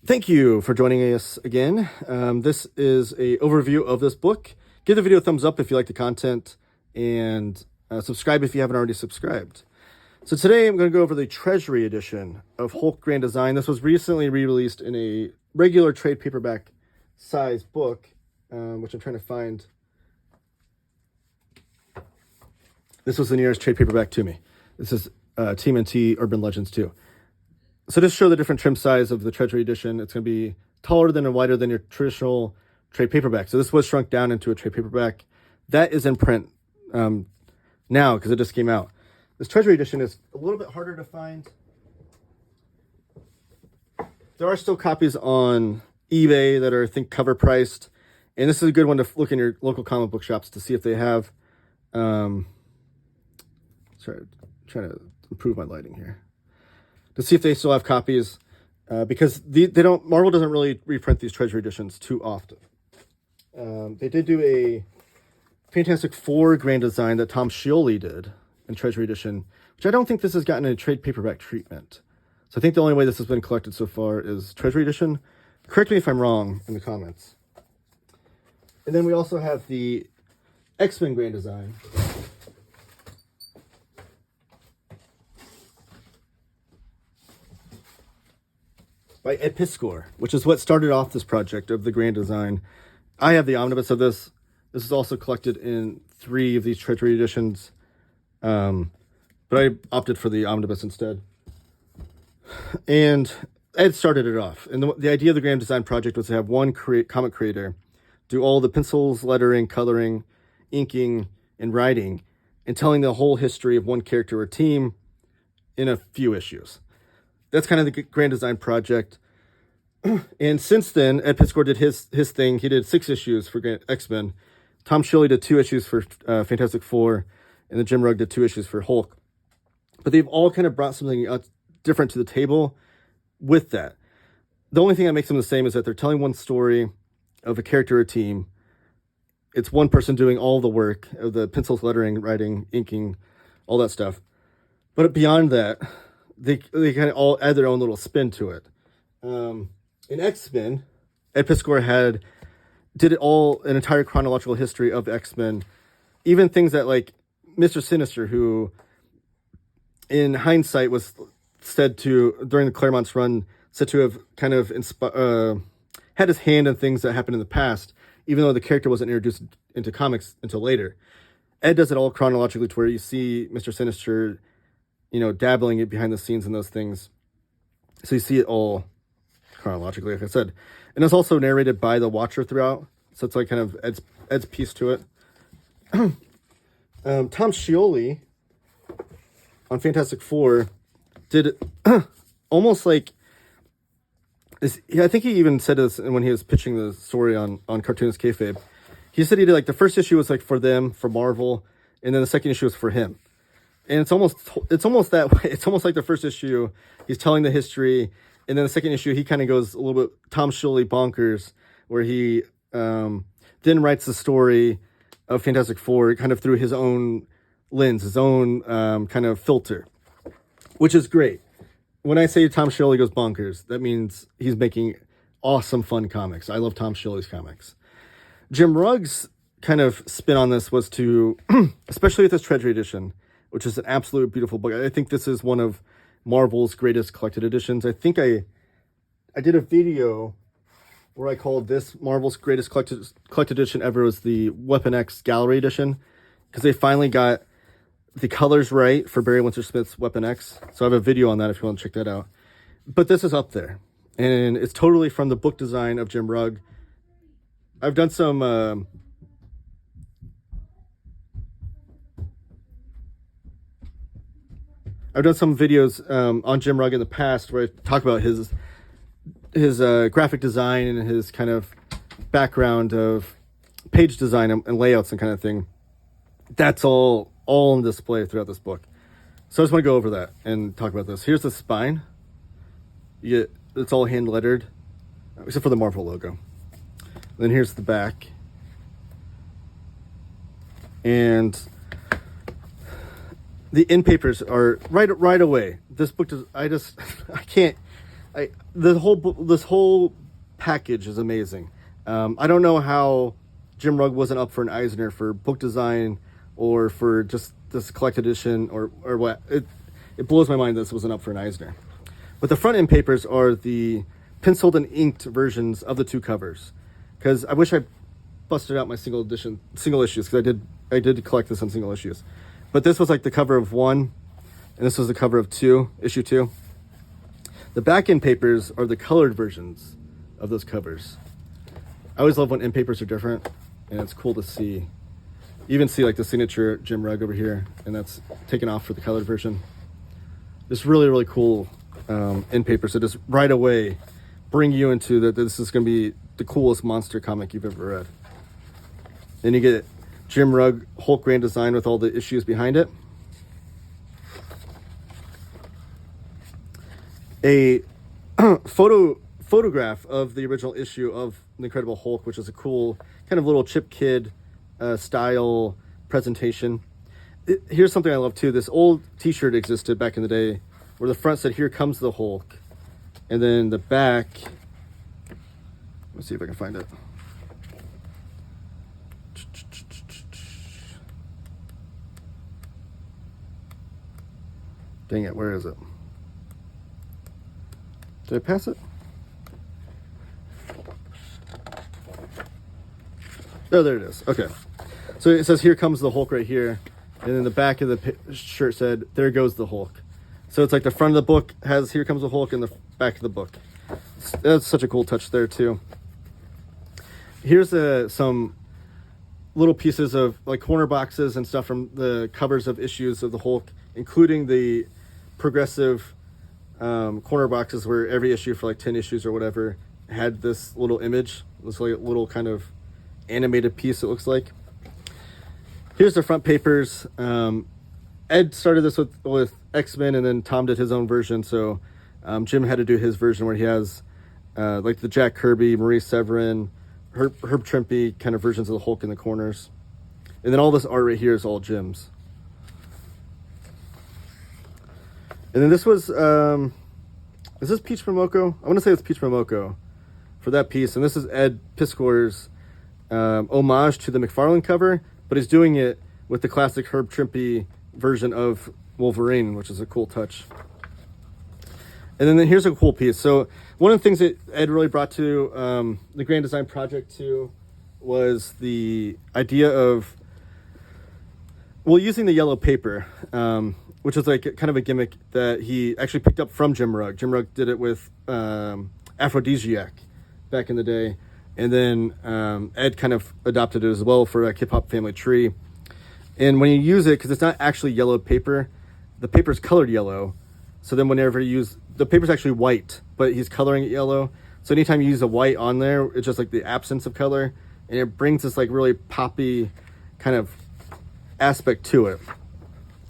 Thank you for joining us again. This is a overview of this book. Give the video a thumbs up if you like the content, and subscribe if you haven't already subscribed. So today I'm going to go over the Treasury edition of Hulk Grand Design. This was recently re-released in a regular trade paperback size book, which I'm trying to find. This was the nearest trade paperback to me. This is TMNT Urban Legends 2. So just show the different trim size of the Treasury edition. It's going to be taller than and wider than your traditional trade paperback. So this was shrunk down into a trade paperback. That is in print now because it just came out. This Treasury edition is a little bit harder to find. There are still copies on eBay that are, I think, cover priced. And this is a good one to look in your local comic book shops to see if they have. Sorry, trying to improve my lighting here. To see if they still have copies, because Marvel doesn't really reprint these Treasury editions too often. They did do a Fantastic Four Grand Design that Tom Scioli did in Treasury edition, which I don't think this has gotten a trade paperback treatment. So I think the only way this has been collected so far is Treasury edition. Correct me if I'm wrong in the comments. And then we also have the X-Men Grand Design. By Ed Piskor, which is what started off this project of the Grand Design. I have the omnibus of this. This is also collected in 3 of these Treasury editions, but I opted for the omnibus instead. And Ed started it off. And the idea of the Grand Design project was to have one comic creator do all the pencils, lettering, coloring, inking, and writing, and telling the whole history of one character or team in a few issues. That's kind of the Grand Design project. And since then, Ed Piskor did his thing. He did 6 issues for X-Men. Tom Scioli did 2 issues for Fantastic Four. And then Jim Rugg did 2 issues for Hulk. But they've all kind of brought something different to the table with that. The only thing that makes them the same is that they're telling one story of a character or team. It's one person doing all the work of the pencils, lettering, writing, inking, all that stuff. But beyond that, they kind of all add their own little spin to it. In X-Men, Ed Piskor did it all, an entire chronological history of the X-Men. Even things that, like Mr. Sinister, who in hindsight was said to, during the Claremont's run, said to have kind of had his hand in things that happened in the past, even though the character wasn't introduced into comics until later. Ed does it all chronologically to where you see Mr. Sinister, dabbling it behind the scenes and those things. So you see it all chronologically, like I said. And it's also narrated by the Watcher throughout. So it's like kind of Ed's piece to it. Tom Scioli on Fantastic Four did almost like this. I think he even said this when he was pitching the story on Cartoonist Kayfabe. He said he did like the first issue was like for them, for Marvel, and then the second issue was for him. And it's almost that way. It's almost like the first issue, he's telling the history, and then the second issue, he kind of goes a little bit Tom Scioli bonkers, where he then writes the story of Fantastic Four kind of through his own lens, his own kind of filter, which is great. When I say Tom Scioli goes bonkers, that means he's making awesome, fun comics. I love Tom Scioli's comics. Jim Rugg's kind of spin on this was to, especially with this Treasury edition, which is an absolute beautiful book. I think this is one of Marvel's greatest collected editions. I think I did a video where I called this Marvel's greatest collected edition ever was the Weapon X Gallery edition, because they finally got the colors right for Barry Windsor Smith's Weapon X. So I have a video on that if you want to check that out. But this is up there, and it's totally from the book design of Jim Rugg. I've done some videos on Jim Rugg in the past where I talk about his graphic design and his kind of background of page design and layouts and kind of thing. That's all on display throughout this book. So I just want to go over that and talk about this. Here's the spine. It's all hand lettered, except for the Marvel logo. And then here's the back. And the end papers are right away. This book does, I This whole package is amazing. I don't know how Jim Rugg wasn't up for an Eisner for book design or for just this collected edition or what. It blows my mind this wasn't up for an Eisner. But the front end papers are the penciled and inked versions of the two covers. Because I wish I busted out my single issues, because I did collect this on single issues. But this was like the cover of 1, and this was the cover of 2, issue 2. The back end papers are the colored versions of those covers. I always love when end papers are different, and it's cool to see. You even see like the signature Jim Rugg over here, and that's taken off for the colored version. Just really, really cool end papers that just right away bring you into that this is going to be the coolest monster comic you've ever read. Then you get Jim Rugg Hulk Grand Design with all the issues behind it. A photograph of the original issue of The Incredible Hulk, which is a cool kind of little Chip Kid style presentation. Here's something I love too. This old t-shirt existed back in the day where the front said, "Here comes the Hulk." And then the back, let's see if I can find it. Dang it, where is it? Did I pass it? Oh, there it is. Okay. So it says, "Here comes the Hulk" right here. And then the back of the shirt said, "There goes the Hulk." So it's like the front of the book has "Here comes the Hulk" and the back of the book. That's such a cool touch there too. Here's some little pieces of like corner boxes and stuff from the covers of issues of the Hulk, including the progressive corner boxes where every issue for like 10 issues or whatever had this little image, this like little kind of animated piece it looks like. Here's the front papers. Ed started this with X-Men, and then Tom did his own version. So Jim had to do his version where he has like the Jack Kirby, Maurice Severin, Herb Trimpe kind of versions of the Hulk in the corners. And then all this art right here is all Jim's. And then this was, is this Peach Momoko? I want to say it's Peach Momoko for that piece. And this is Ed Piskor's homage to the McFarlane cover, but he's doing it with the classic Herb Trimpe version of Wolverine, which is a cool touch. And then here's a cool piece. So one of the things that Ed really brought to the Grand Design Project too was the idea of, well, using the yellow paper, which is like kind of a gimmick that he actually picked up from Jim Rugg. Jim Rugg did it with Aphrodisiac back in the day. And then Ed kind of adopted it as well for a Hip Hop Family Tree. And when you use it, because it's not actually yellowed paper, the paper's colored yellow. So then whenever you use, the paper's actually white, but he's coloring it yellow. So anytime you use a white on there, it's just like the absence of color. And it brings this like really poppy kind of aspect to it.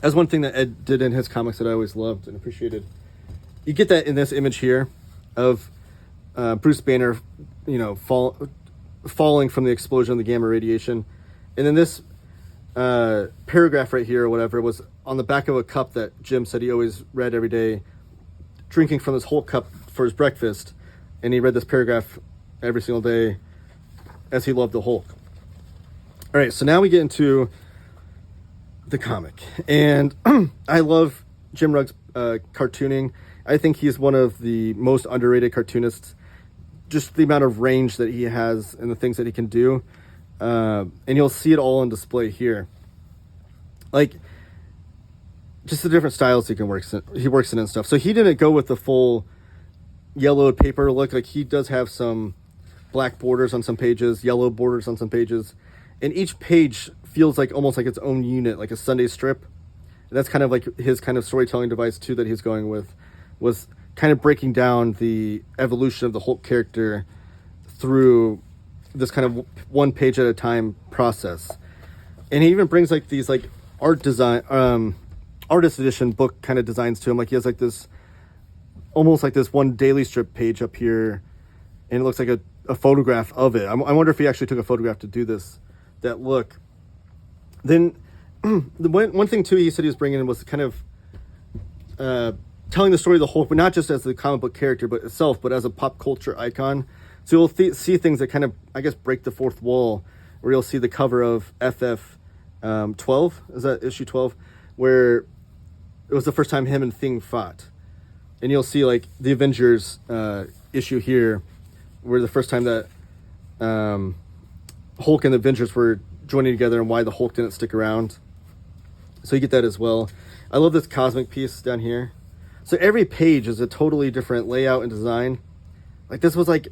That's one thing that Ed did in his comics that I always loved and appreciated. You get that in this image here of Bruce Banner, you know, falling from the explosion of the gamma radiation. And then this paragraph right here or whatever was on the back of a cup that Jim said he always read every day, drinking from this whole cup for his breakfast. And he read this paragraph every single day as he loved the Hulk. All right, so now we get into the comic. And I love Jim Rugg's cartooning. I think he's one of the most underrated cartoonists. Just the amount of range that he has and the things that he can do. And you'll see it all on display here. Like, just the different styles he works in and stuff. So he didn't go with the full yellowed paper look. Like, he does have some black borders on some pages, yellow borders on some pages. And each page feels like almost like its own unit, like a Sunday strip. And that's kind of like his kind of storytelling device too that he's going with, was kind of breaking down the evolution of the Hulk character through this kind of one page at a time process. And he even brings like these like art design, artist edition book kind of designs to him. Like he has like this, almost like this one daily strip page up here, and it looks like a photograph of it. I wonder if he actually took a photograph to do that look. Then the one thing too he said he was bringing in was kind of telling the story of the Hulk, but not just as the comic book character, but itself, but as a pop culture icon. So you'll see things that kind of, I guess, break the fourth wall, where you'll see the cover of FF 12, is that issue 12, where it was the first time him and Thing fought. And you'll see like the Avengers issue here, where the first time that Hulk and the Avengers were joining together and why the Hulk didn't stick around. So you get that as well. I love this cosmic piece down here. So every page is a totally different layout and design. Like this was like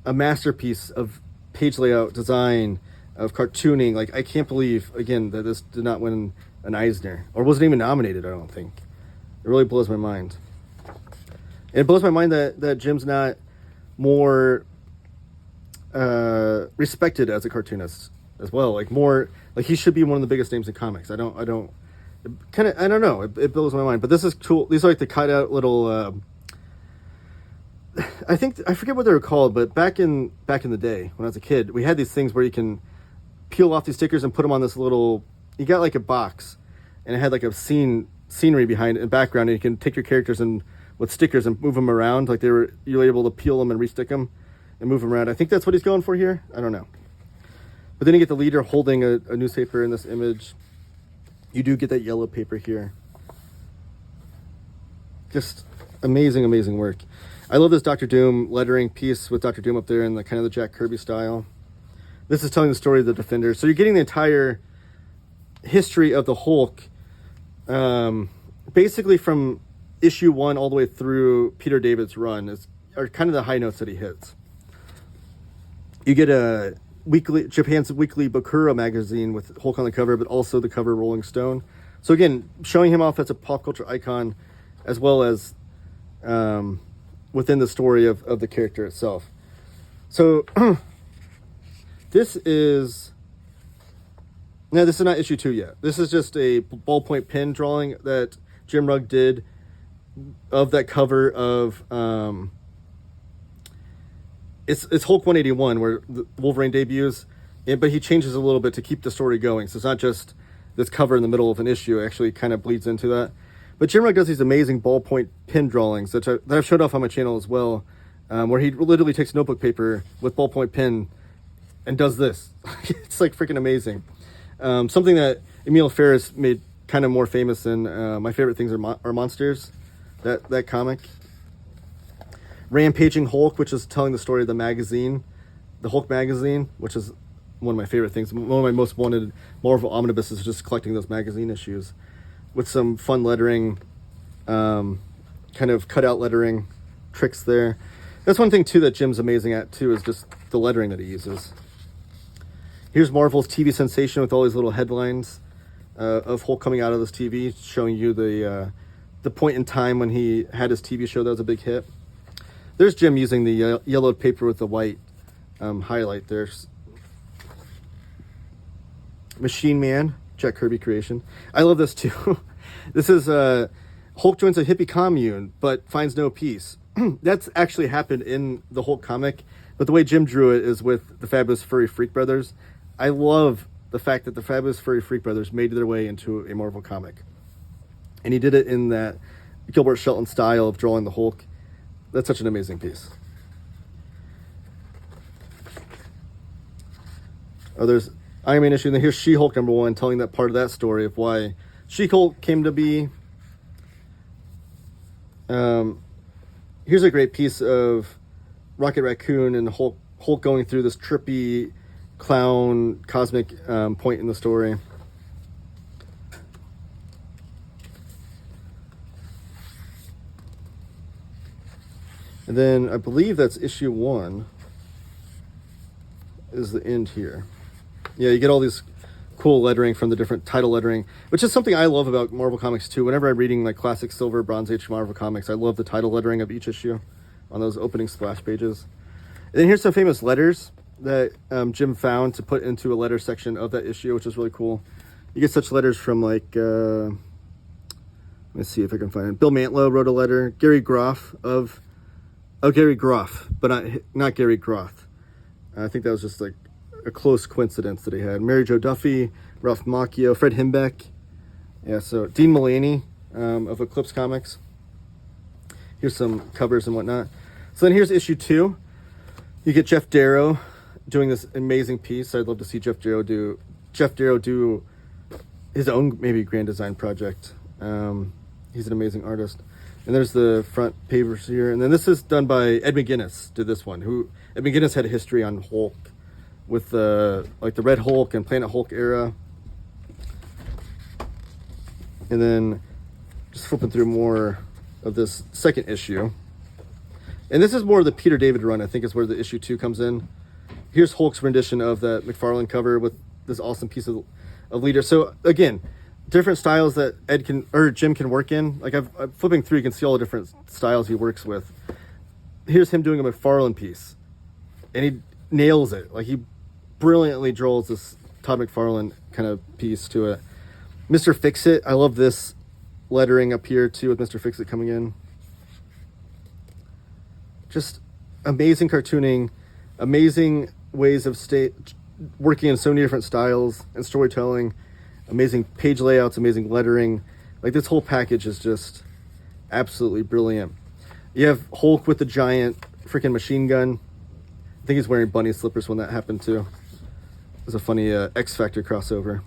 a masterpiece of page layout design, of cartooning. Like I can't believe, again, that this did not win an Eisner, or wasn't even nominated, I don't think. It really blows my mind. And it blows my mind that Jim's not more respected as a cartoonist as well. Like more, like he should be one of the biggest names in comics. I don't know. It blows my mind. But this is cool. These are like the cut out little. I forget what they were called, but back in the day when I was a kid, we had these things where you can peel off these stickers and put them on this little. You got like a box, and it had like a scenery behind it in background, and you can take your characters and with stickers and move them around. Like you were able to peel them and restick them and move them around. I think that's what he's going for here. I don't know. But then you get the leader holding a newspaper in this image. You do get that yellow paper here. Just amazing, amazing work. I love this Doctor Doom lettering piece with Doctor Doom up there in the kind of the Jack Kirby style. This is telling the story of the Defenders. So you're getting the entire history of the Hulk, basically from issue 1 all the way through Peter David's run, are kind of the high notes that he hits. You get Japan's weekly Bakura magazine with Hulk on the cover, but also the cover of Rolling Stone. So again, showing him off as a pop culture icon, as well as within the story of the character itself. So this is not issue 2 yet. This is just a ballpoint pen drawing that Jim Rugg did of that cover of it's Hulk 181 where Wolverine debuts, but he changes a little bit to keep the story going. So it's not just this cover in the middle of an issue. It actually kind of bleeds into that. But Jim Rugg does these amazing ballpoint pen drawings that I've showed off on my channel as well, where he literally takes notebook paper with ballpoint pen and does this. It's like freaking amazing. Something that Emil Ferris made kind of more famous than My Favorite Things Are Monsters, that comic. Rampaging Hulk, which is telling the story of the magazine, the Hulk magazine, which is one of my favorite things. One of my most wanted Marvel omnibuses is just collecting those magazine issues with some fun lettering, kind of cutout lettering tricks there. That's one thing too that Jim's amazing at too, is just the lettering that he uses. Here's Marvel's TV sensation with all these little headlines of Hulk coming out of this TV, showing you the point in time when he had his TV show that was a big hit. There's Jim using the yellowed paper with the white highlight there. Machine Man, Jack Kirby creation. I love this too. This is Hulk joins a hippie commune but finds no peace. That's actually happened in the Hulk comic, but the way Jim drew it is with the Fabulous Furry Freak Brothers. I love the fact that the Fabulous Furry Freak Brothers made their way into a Marvel comic. And he did it in that Gilbert Shelton style of drawing the Hulk. That's such an amazing piece. Oh, there's Iron Man issue, and then here's She-Hulk #1, telling that part of that story of why She-Hulk came to be. Here's a great piece of Rocket Raccoon and Hulk going through this trippy clown cosmic point in the story. And then I believe that's issue 1 is the end here. Yeah, you get all these cool lettering from the different title lettering, which is something I love about Marvel Comics too. Whenever I'm reading like classic Silver, Bronze Age Marvel Comics, I love the title lettering of each issue on those opening splash pages. And then here's some famous letters that Jim found to put into a letter section of that issue, which is really cool. You get such letters from like, let me see if I can find it. Bill Mantlo wrote a letter. Gary Groff Gary Groff, but not Gary Groth. I think that was just like a close coincidence that he had. Mary Jo Duffy, Ralph Macchio, Fred Himbeck. Yeah, so Dean Mulaney of Eclipse Comics. Here's some covers and whatnot. So then here's issue 2. You get Jeff Darrow doing this amazing piece. I'd love to see Jeff Darrow do his own maybe grand design project. He's an amazing artist. And there's the front papers here. And then this is done by Ed McGuinness, did this one. Ed McGuinness had a history on Hulk with the Red Hulk and Planet Hulk era. And then just flipping through more of this second issue. And this is more of the Peter David run, I think is where the issue 2 comes in. Here's Hulk's rendition of that McFarlane cover with this awesome piece of leader. So again, different styles that Jim can work in. Like I'm flipping through, you can see all the different styles he works with. Here's him doing a McFarlane piece, and he nails it. Like he brilliantly draws this Todd McFarlane kind of piece to it. Mr. Fix-It, I love this lettering up here too with Mr. Fix-It coming in. Just amazing cartooning, amazing ways of working in so many different styles and storytelling, amazing page layouts, amazing lettering. Like this whole package is just absolutely brilliant. You have Hulk with the giant freaking machine gun. I think he's wearing bunny slippers when that happened too. It was a funny X Factor crossover.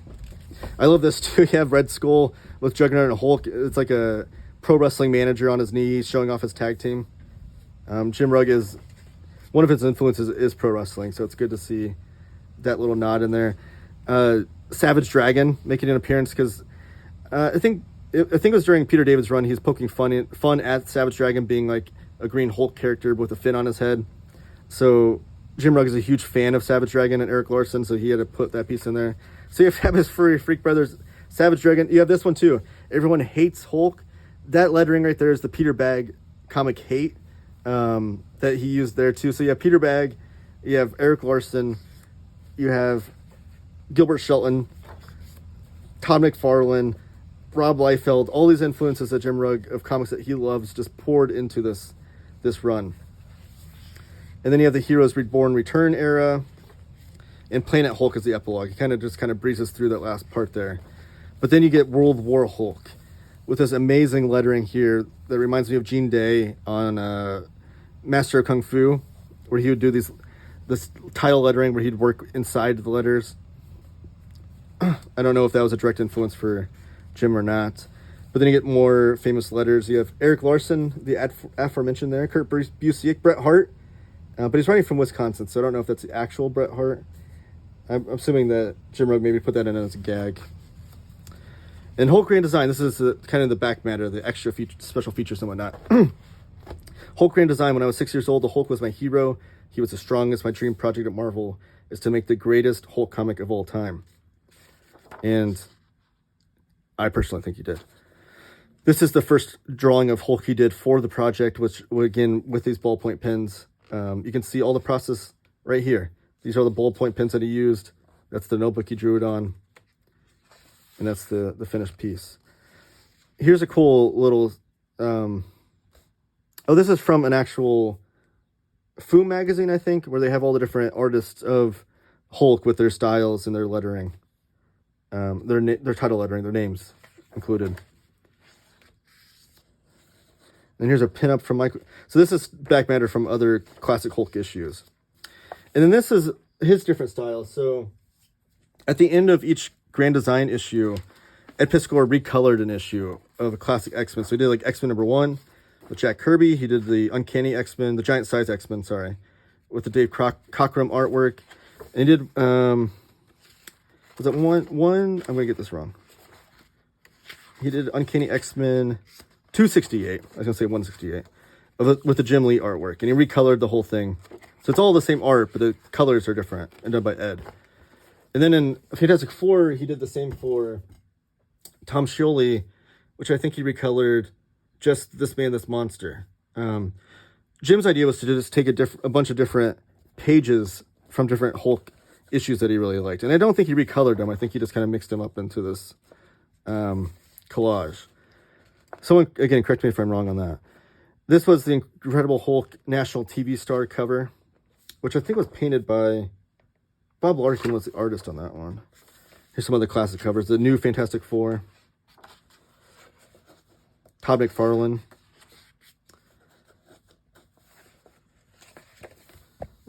I love this too. You have Red Skull with Juggernaut and Hulk. It's like a pro wrestling manager on his knee showing off his tag team. Jim Rugg is, one of his influences is pro wrestling, so it's good to see that little nod in there. Savage Dragon making an appearance because I think it was during Peter David's run. He's poking fun at Savage Dragon being like a green Hulk character with a fin on his head. So Jim Rugg is a huge fan of Savage Dragon and Eric Larson, so he had to put that piece in there. So you have his Furry Freak Brothers, Savage Dragon. You have this one too. Everyone hates Hulk. That lettering right there is the Peter Bagg comic hate that he used there too. So you have Peter Bagg, you have Eric Larson, you have Gilbert Shelton, Todd McFarlane, Rob Liefeld, all these influences that Jim Rugg of comics that he loves just poured into this run. And then you have the Heroes Reborn Return era, and Planet Hulk is the epilogue. He kind of breezes through that last part there. But then you get World War Hulk with this amazing lettering here that reminds me of Gene Day on Master of Kung Fu, where he would do this title lettering where he'd work inside the letters. I don't know if that was a direct influence for Jim or not. But then you get more famous letters. You have Eric Larson, the aforementioned there, Kurt Busiek, Bret Hart. But he's writing from Wisconsin, so I don't know if that's the actual Bret Hart. I'm assuming that Jim Rugg maybe put that in as a gag. And Hulk Grand Design, this is kind of the back matter, the extra special features and whatnot. Hulk Grand Design, when I was 6 years old, the Hulk was my hero. He was the strongest. My dream project at Marvel is to make the greatest Hulk comic of all time. And I personally think he did. This is the first drawing of Hulk he did for the project, which, again, with these ballpoint pens, you can see all the process right here. These are the ballpoint pens that he used. That's the notebook he drew it on. And that's the finished piece. Here's a cool little... this is from an actual Fu magazine, I think, where they have all the different artists of Hulk with their styles and their lettering. Their title lettering, their names included. And here's a pinup from Mike. So this is back matter from other classic Hulk issues. And then this is his different styles. So at the end of each Grand Design issue, Ed Piscor recolored an issue of a classic X-Men. So he did like X-Men #1 with Jack Kirby. He did the Uncanny X-Men, the Giant Size X-Men, sorry, with the Dave Cockrum artwork. And he did, was it one? I'm going to get this wrong. He did Uncanny X-Men 268. I was going to say 168. With the Jim Lee artwork. And he recolored the whole thing. So it's all the same art, but the colors are different and done by Ed. And then in Fantastic Four, he did the same for Tom Scioli, which I think he recolored just This Man, This Monster. Jim's idea was to just take a bunch of different pages from different Hulk issues that he really liked. And I don't think he recolored them. I think he just kind of mixed them up into this collage. Someone, again, correct me if I'm wrong on that. This was the Incredible Hulk National TV Star cover, which I think was painted by... Bob Larkin was the artist on that one. Here's some of the classic covers. The new Fantastic Four. Todd McFarlane.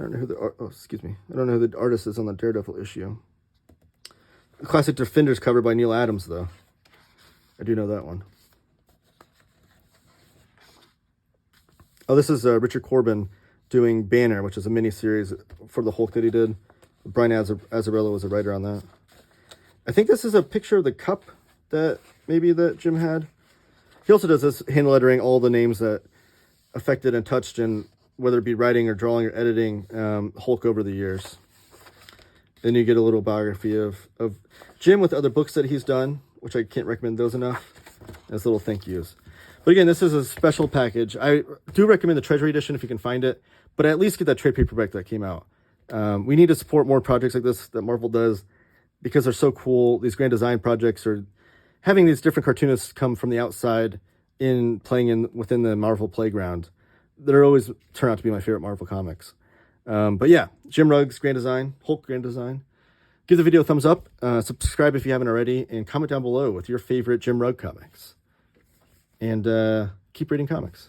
I don't know who I don't know who the artist is on the Daredevil issue. The classic Defenders cover by Neil Adams, though. I do know that one. Oh, this is Richard Corbin doing Banner, which is a mini-series for the Hulk that he did. Brian Azzarello was a writer on that. I think this is a picture of the cup that Jim had. He also does this hand lettering all the names that affected and touched in, whether it be writing or drawing or editing, Hulk over the years. Then you get a little biography of Jim with other books that he's done, which I can't recommend those enough, as little thank yous. But again, this is a special package. I do recommend the Treasury edition if you can find it, but at least get that trade paperback that came out. We need to support more projects like this that Marvel does because they're so cool. These grand design projects are having these different cartoonists come from the outside playing within the Marvel playground. They're always turn out to be my favorite Marvel comics. But yeah, Jim Rugg's Grand Design, Hulk Grand Design. Give the video a thumbs up, subscribe if you haven't already, and comment down below with your favorite Jim Rugg comics. And keep reading comics.